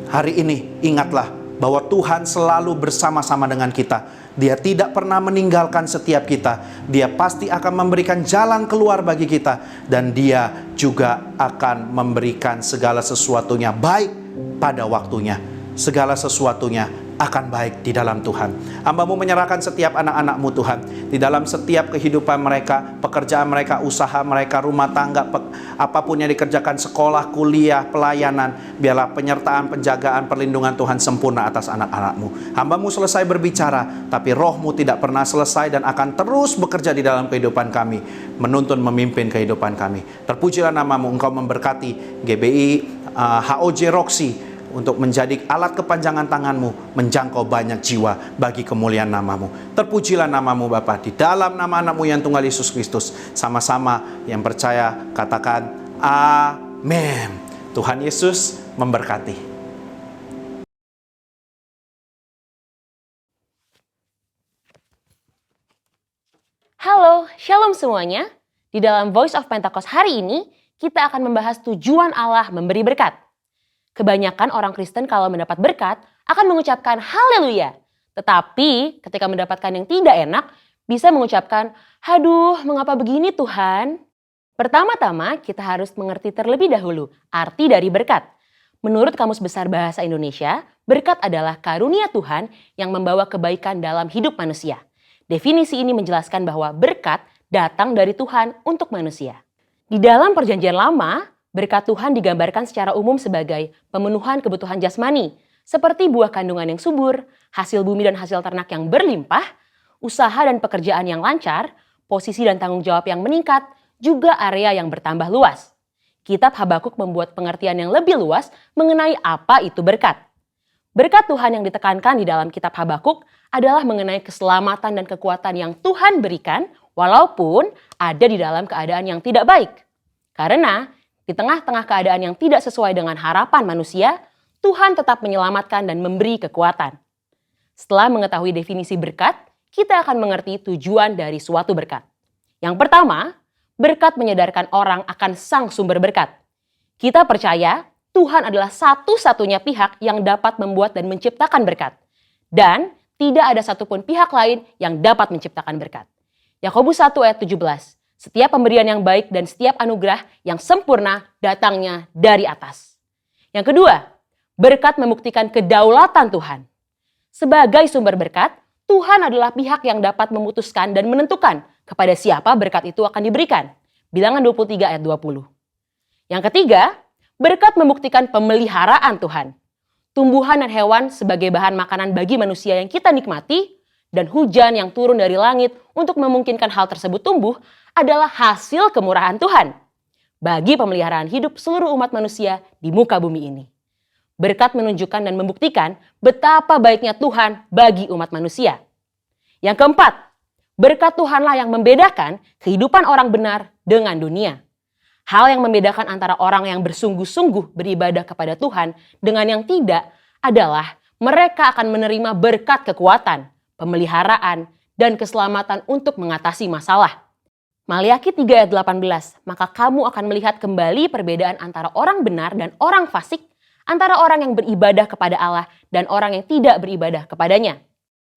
hari ini ingatlah bahwa Tuhan selalu bersama-sama dengan kita. Dia tidak pernah meninggalkan setiap kita. Dia pasti akan memberikan jalan keluar bagi kita. Dan Dia juga akan memberikan segala sesuatunya baik pada waktunya. Segala sesuatunya akan baik di dalam Tuhan. Hamba-Mu menyerahkan setiap anak-anak-Mu Tuhan, di dalam setiap kehidupan mereka, pekerjaan mereka, usaha mereka, rumah tangga, apapun yang dikerjakan, sekolah, kuliah, pelayanan, biarlah penyertaan, penjagaan, perlindungan Tuhan sempurna atas anak-anak-Mu. Hamba-Mu selesai berbicara, tapi Roh-Mu tidak pernah selesai dan akan terus bekerja di dalam kehidupan kami, menuntun, memimpin kehidupan kami. Terpujilah nama-Mu, Engkau memberkati GBI, HOJ Roxy, untuk menjadi alat kepanjangan tangan-Mu, menjangkau banyak jiwa bagi kemuliaan nama-Mu. Terpujilah nama-Mu Bapa, di dalam nama anak-Mu yang tunggal Yesus Kristus. Sama-sama yang percaya katakan amin. Tuhan Yesus memberkati. Halo, shalom semuanya. Di dalam Voice of Pentecost hari ini, kita akan membahas tujuan Allah memberi berkat. Kebanyakan orang Kristen kalau mendapat berkat akan mengucapkan haleluya. Tetapi ketika mendapatkan yang tidak enak, bisa mengucapkan, "Aduh, mengapa begini Tuhan?" Pertama-tama kita harus mengerti terlebih dahulu arti dari berkat. Menurut Kamus Besar Bahasa Indonesia, berkat adalah karunia Tuhan yang membawa kebaikan dalam hidup manusia. Definisi ini menjelaskan bahwa berkat datang dari Tuhan untuk manusia. Di dalam Perjanjian Lama, berkat Tuhan digambarkan secara umum sebagai pemenuhan kebutuhan jasmani, seperti buah kandungan yang subur, hasil bumi dan hasil ternak yang berlimpah, usaha dan pekerjaan yang lancar, posisi dan tanggung jawab yang meningkat, juga area yang bertambah luas. Kitab Habakuk membuat pengertian yang lebih luas mengenai apa itu berkat. Berkat Tuhan yang ditekankan di dalam kitab Habakuk adalah mengenai keselamatan dan kekuatan yang Tuhan berikan walaupun ada di dalam keadaan yang tidak baik. Karena di tengah-tengah keadaan yang tidak sesuai dengan harapan manusia, Tuhan tetap menyelamatkan dan memberi kekuatan. Setelah mengetahui definisi berkat, kita akan mengerti tujuan dari suatu berkat. Yang pertama, berkat menyadarkan orang akan sang sumber berkat. Kita percaya Tuhan adalah satu-satunya pihak yang dapat membuat dan menciptakan berkat. Dan tidak ada satupun pihak lain yang dapat menciptakan berkat. Yakobus 1 ayat 17. Setiap pemberian yang baik dan setiap anugerah yang sempurna datangnya dari atas. Yang kedua, berkat membuktikan kedaulatan Tuhan. Sebagai sumber berkat, Tuhan adalah pihak yang dapat memutuskan dan menentukan kepada siapa berkat itu akan diberikan. Bilangan 23 ayat 20. Yang ketiga, berkat membuktikan pemeliharaan Tuhan. Tumbuhan dan hewan sebagai bahan makanan bagi manusia yang kita nikmati, dan hujan yang turun dari langit untuk memungkinkan hal tersebut tumbuh adalah hasil kemurahan Tuhan bagi pemeliharaan hidup seluruh umat manusia di muka bumi ini. Berkat menunjukkan dan membuktikan betapa baiknya Tuhan bagi umat manusia. Yang keempat, Berkat Tuhanlah yang membedakan kehidupan orang benar dengan dunia. Hal yang membedakan antara orang yang bersungguh-sungguh beribadah kepada Tuhan dengan yang tidak adalah mereka akan menerima berkat kekuatan, pemeliharaan, dan keselamatan untuk mengatasi masalah. Maliaki 3 ayat 18, maka kamu akan melihat kembali perbedaan antara orang benar dan orang fasik, antara orang yang beribadah kepada Allah dan orang yang tidak beribadah kepadanya.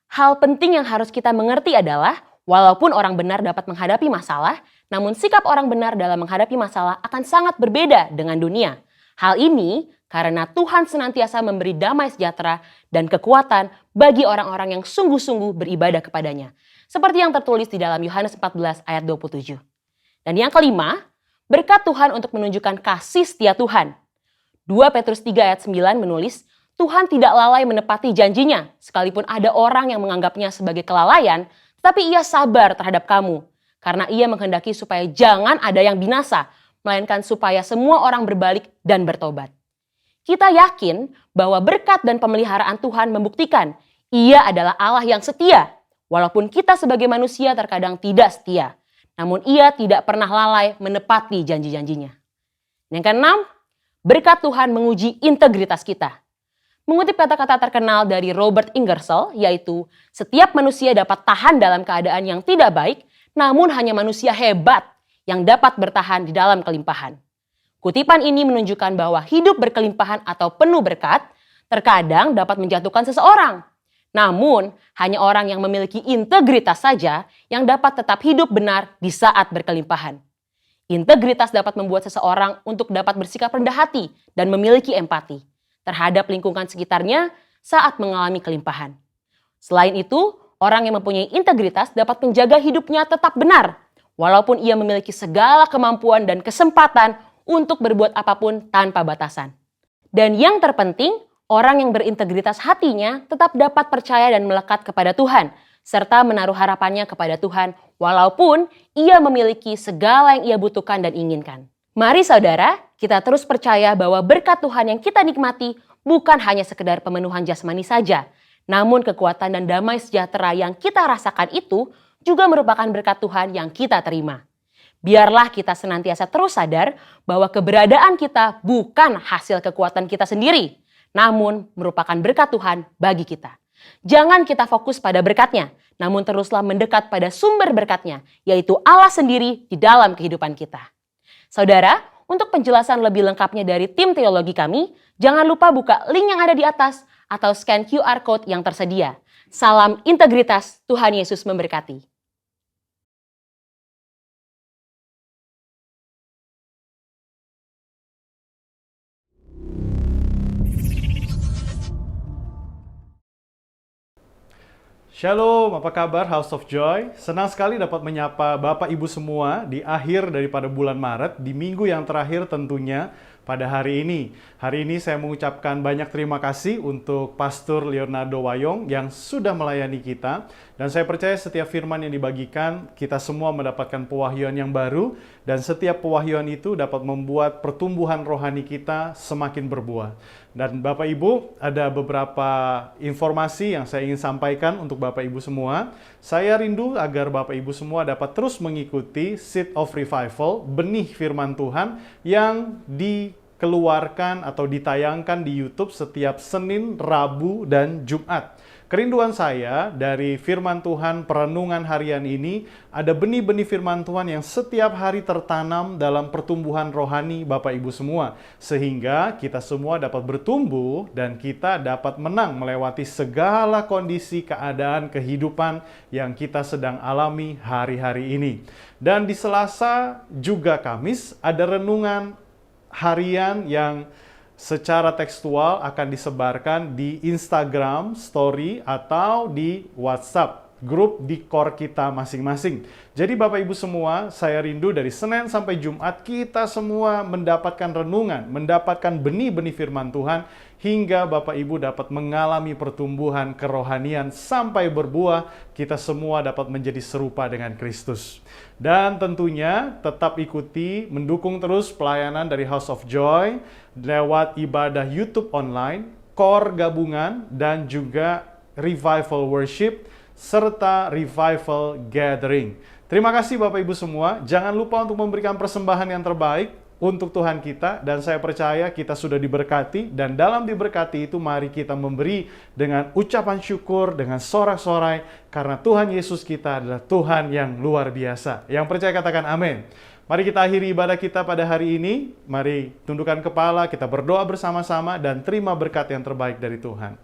Hal penting yang harus kita mengerti adalah, walaupun orang benar dapat menghadapi masalah, namun sikap orang benar dalam menghadapi masalah akan sangat berbeda dengan dunia. Hal ini karena Tuhan senantiasa memberi damai sejahtera dan kekuatan bagi orang-orang yang sungguh-sungguh beribadah kepadanya. Seperti yang tertulis di dalam Yohanes 14 ayat 27. Dan yang kelima, berkat Tuhan untuk menunjukkan kasih setia Tuhan. 2 Petrus 3 ayat 9 menulis, Tuhan tidak lalai menepati janjinya, sekalipun ada orang yang menganggapnya sebagai kelalaian, tetapi ia sabar terhadap kamu, karena ia menghendaki supaya jangan ada yang binasa, melainkan supaya semua orang berbalik dan bertobat. Kita yakin bahwa berkat dan pemeliharaan Tuhan membuktikan ia adalah Allah yang setia. Walaupun kita sebagai manusia terkadang tidak setia, namun ia tidak pernah lalai menepati janji-janjinya. Yang keenam, berkat Tuhan menguji integritas kita. Mengutip kata-kata terkenal dari Robert Ingersoll, yaitu setiap manusia dapat tahan dalam keadaan yang tidak baik, namun hanya manusia hebat yang dapat bertahan di dalam kelimpahan. Kutipan ini menunjukkan bahwa hidup berkelimpahan atau penuh berkat terkadang dapat menjatuhkan seseorang. Namun, hanya orang yang memiliki integritas saja yang dapat tetap hidup benar di saat berkelimpahan. Integritas dapat membuat seseorang untuk dapat bersikap rendah hati dan memiliki empati terhadap lingkungan sekitarnya saat mengalami kelimpahan. Selain itu, orang yang mempunyai integritas dapat menjaga hidupnya tetap benar, walaupun ia memiliki segala kemampuan dan kesempatan untuk berbuat apapun tanpa batasan. Dan yang terpenting, orang yang berintegritas hatinya tetap dapat percaya dan melekat kepada Tuhan, serta menaruh harapannya kepada Tuhan, walaupun ia memiliki segala yang ia butuhkan dan inginkan. Mari saudara, kita terus percaya bahwa berkat Tuhan yang kita nikmati bukan hanya sekedar pemenuhan jasmani saja, namun kekuatan dan damai sejahtera yang kita rasakan itu juga merupakan berkat Tuhan yang kita terima. Biarlah kita senantiasa terus sadar bahwa keberadaan kita bukan hasil kekuatan kita sendiri, namun merupakan berkat Tuhan bagi kita. Jangan kita fokus pada berkatnya, namun teruslah mendekat pada sumber berkatnya, yaitu Allah sendiri di dalam kehidupan kita. Saudara, untuk penjelasan lebih lengkapnya dari tim teologi kami, jangan lupa buka link yang ada di atas atau scan QR Code yang tersedia. Salam integritas, Tuhan Yesus memberkati. Shalom, apa kabar House of Joy? Senang sekali dapat menyapa Bapak Ibu semua di akhir daripada bulan Maret, di minggu yang terakhir tentunya pada hari ini. Hari ini saya mengucapkan banyak terima kasih untuk Pastor Leonardo Wayong yang sudah melayani kita. Dan saya percaya setiap firman yang dibagikan, kita semua mendapatkan pewahyuan yang baru. Dan setiap pewahyuan itu dapat membuat pertumbuhan rohani kita semakin berbuah. Dan Bapak Ibu, ada beberapa informasi yang saya ingin sampaikan untuk Bapak Ibu semua. Saya rindu agar Bapak Ibu semua dapat terus mengikuti Seed of Revival, benih firman Tuhan yang dikeluarkan atau ditayangkan di YouTube setiap Senin, Rabu, dan Jumat. Kerinduan saya dari firman Tuhan perenungan harian ini, ada benih-benih firman Tuhan yang setiap hari tertanam dalam pertumbuhan rohani Bapak Ibu semua. Sehingga kita semua dapat bertumbuh dan kita dapat menang melewati segala kondisi keadaan kehidupan yang kita sedang alami hari-hari ini. Dan di Selasa juga Kamis ada renungan harian yang secara tekstual akan disebarkan di Instagram Story atau di WhatsApp grup di core kita masing-masing. Jadi Bapak Ibu semua, saya rindu dari Senin sampai Jumat kita semua mendapatkan renungan, mendapatkan benih-benih firman Tuhan hingga Bapak Ibu dapat mengalami pertumbuhan kerohanian sampai berbuah, kita semua dapat menjadi serupa dengan Kristus. Dan tentunya tetap ikuti, mendukung terus pelayanan dari House of Joy lewat ibadah YouTube online, core gabungan, dan juga revival worship serta revival gathering. Terima kasih Bapak Ibu semua. Jangan lupa untuk memberikan persembahan yang terbaik untuk Tuhan kita, dan saya percaya kita sudah diberkati, dan dalam diberkati itu mari kita memberi dengan ucapan syukur, dengan sorak-sorai, karena Tuhan Yesus kita adalah Tuhan yang luar biasa. Yang percaya katakan amin. Mari kita akhiri ibadah kita pada hari ini. Mari tundukkan kepala, kita berdoa bersama-sama dan terima berkat yang terbaik dari Tuhan.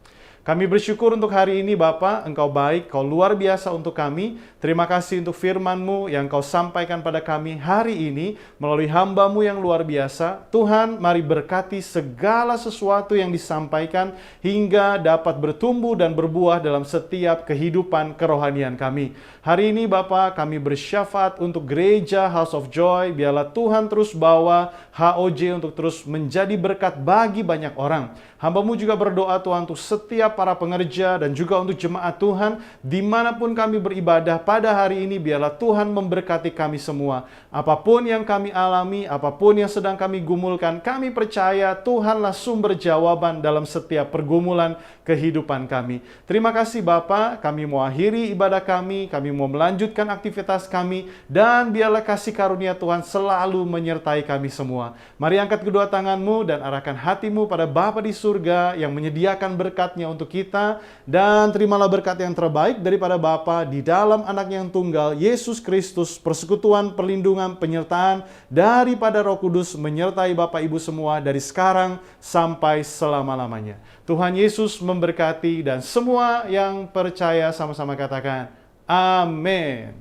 Kami bersyukur untuk hari ini Bapa, Engkau baik, Kau luar biasa untuk kami. Terima kasih untuk firman-Mu yang Kau sampaikan pada kami hari ini melalui hamba-Mu yang luar biasa. Tuhan, mari berkati segala sesuatu yang disampaikan hingga dapat bertumbuh dan berbuah dalam setiap kehidupan kerohanian kami. Hari ini Bapa, kami bersyafaat untuk gereja House of Joy. Biarlah Tuhan terus bawa HOJ untuk terus menjadi berkat bagi banyak orang. Hamba-Mu juga berdoa Tuhan untuk setiap para pengerja dan juga untuk jemaat Tuhan dimanapun kami beribadah pada hari ini. Biarlah Tuhan memberkati kami semua. Apapun yang kami alami, apapun yang sedang kami gumulkan, kami percaya Tuhanlah sumber jawaban dalam setiap pergumulan kehidupan kami. Terima kasih Bapa, kami mau akhiri ibadah kami mau melanjutkan aktivitas kami, dan biarlah kasih karunia Tuhan selalu menyertai kami semua. Mari angkat kedua tanganmu dan arahkan hatimu pada Bapa di surga yang menyediakan berkatnya untuk kita, dan terimalah berkat yang terbaik daripada Bapa di dalam anak yang tunggal, Yesus Kristus, persekutuan, perlindungan, penyertaan daripada Roh Kudus menyertai Bapak Ibu semua dari sekarang sampai selama-lamanya. Tuhan Yesus memberkati, dan semua yang percaya sama-sama katakan amin.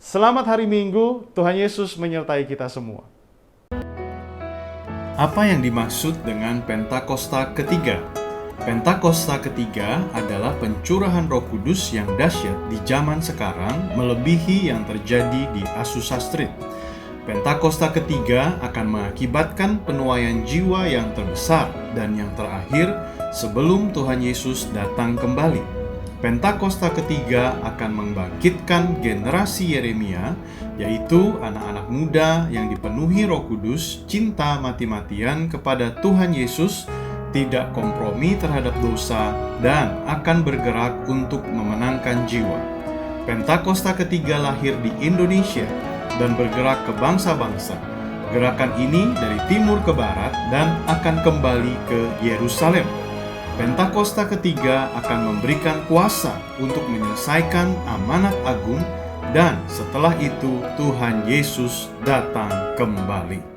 Selamat hari Minggu, Tuhan Yesus menyertai kita semua. Apa yang dimaksud dengan Pentakosta ketiga? Pentakosta ketiga adalah pencurahan Roh Kudus yang dahsyat di zaman sekarang, melebihi yang terjadi di Azusa Street. Pentakosta ketiga akan mengakibatkan penuaian jiwa yang terbesar dan yang terakhir sebelum Tuhan Yesus datang kembali. Pentakosta ketiga akan membangkitkan generasi Yeremia, yaitu anak-anak muda yang dipenuhi Roh Kudus, cinta mati-matian kepada Tuhan Yesus, tidak kompromi terhadap dosa, dan akan bergerak untuk memenangkan jiwa. Pentakosta ketiga lahir di Indonesia dan bergerak ke bangsa-bangsa. Gerakan ini dari timur ke barat dan akan kembali ke Yerusalem. Pentakosta ketiga akan memberikan kuasa untuk menyelesaikan amanat agung, dan setelah itu Tuhan Yesus datang kembali.